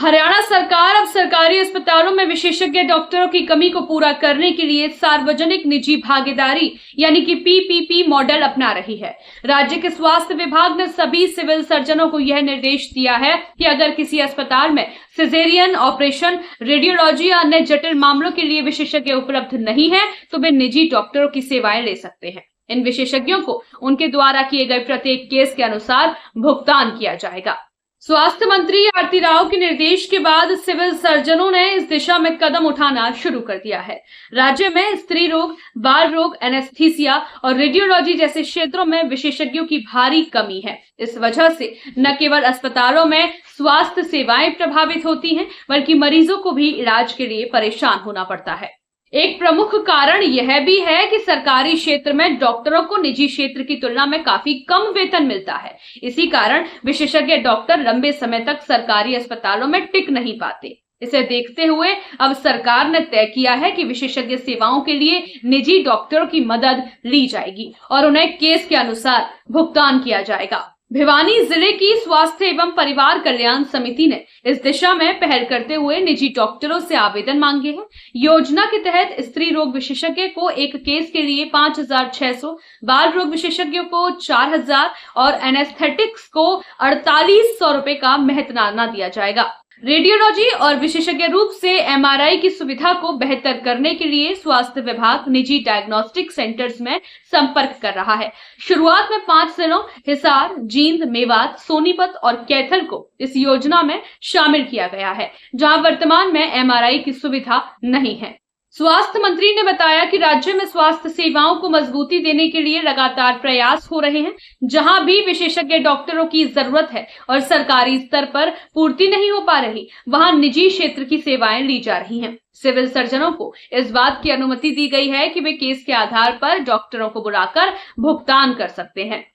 हरियाणा सरकार अब सरकारी अस्पतालों में विशेषज्ञ डॉक्टरों की कमी को पूरा करने के लिए सार्वजनिक निजी भागीदारी यानी कि पीपीपी मॉडल अपना रही है। राज्य के स्वास्थ्य विभाग ने सभी सिविल सर्जनों को यह निर्देश दिया है कि अगर किसी अस्पताल में सिजेरियन ऑपरेशन, रेडियोलॉजी या अन्य जटिल मामलों के लिए विशेषज्ञ उपलब्ध नहीं है तो वे निजी डॉक्टरों की सेवाएं ले सकते हैं। इन विशेषज्ञों को उनके द्वारा किए गए प्रत्येक केस के अनुसार भुगतान किया जाएगा। स्वास्थ्य मंत्री आरती राव के निर्देश के बाद सिविल सर्जनों ने इस दिशा में कदम उठाना शुरू कर दिया है। राज्य में स्त्री रोग, बाल रोग, एनेस्थीसिया और रेडियोलॉजी जैसे क्षेत्रों में विशेषज्ञों की भारी कमी है। इस वजह से न केवल अस्पतालों में स्वास्थ्य सेवाएं प्रभावित होती हैं, बल्कि मरीजों को भी इलाज के लिए परेशान होना पड़ता है। एक प्रमुख कारण यह भी है कि सरकारी क्षेत्र में डॉक्टरों को निजी क्षेत्र की तुलना में काफी कम वेतन मिलता है। इसी कारण विशेषज्ञ डॉक्टर लंबे समय तक सरकारी अस्पतालों में टिक नहीं पाते। इसे देखते हुए अब सरकार ने तय किया है कि विशेषज्ञ सेवाओं के लिए निजी डॉक्टरों की मदद ली जाएगी और उन्हें केस के अनुसार भुगतान किया जाएगा। भिवानी जिले की स्वास्थ्य एवं परिवार कल्याण समिति ने इस दिशा में पहल करते हुए निजी डॉक्टरों से आवेदन मांगे हैं। योजना के तहत स्त्री रोग विशेषज्ञ को एक केस के लिए 5,600, बाल रोग विशेषज्ञों को 4,000 और एनेस्थेटिक्स को 4,800 रुपए का मेहनताना दिया जाएगा। रेडियोलॉजी और विशेषज्ञ रूप से एमआरआई की सुविधा को बेहतर करने के लिए स्वास्थ्य विभाग निजी डायग्नोस्टिक सेंटर्स में संपर्क कर रहा है। शुरुआत में 5 जिलों हिसार, जींद, मेवात, सोनीपत और कैथल को इस योजना में शामिल किया गया है, जहां वर्तमान में एमआरआई की सुविधा नहीं है। स्वास्थ्य मंत्री ने बताया कि राज्य में स्वास्थ्य सेवाओं को मजबूती देने के लिए लगातार प्रयास हो रहे हैं। जहां भी विशेषज्ञ डॉक्टरों की जरूरत है और सरकारी स्तर पर पूर्ति नहीं हो पा रही, वहां निजी क्षेत्र की सेवाएं ली जा रही हैं। सिविल सर्जनों को इस बात की अनुमति दी गई है कि वे केस के आधार पर डॉक्टरों को बुलाकर भुगतान कर सकते हैं।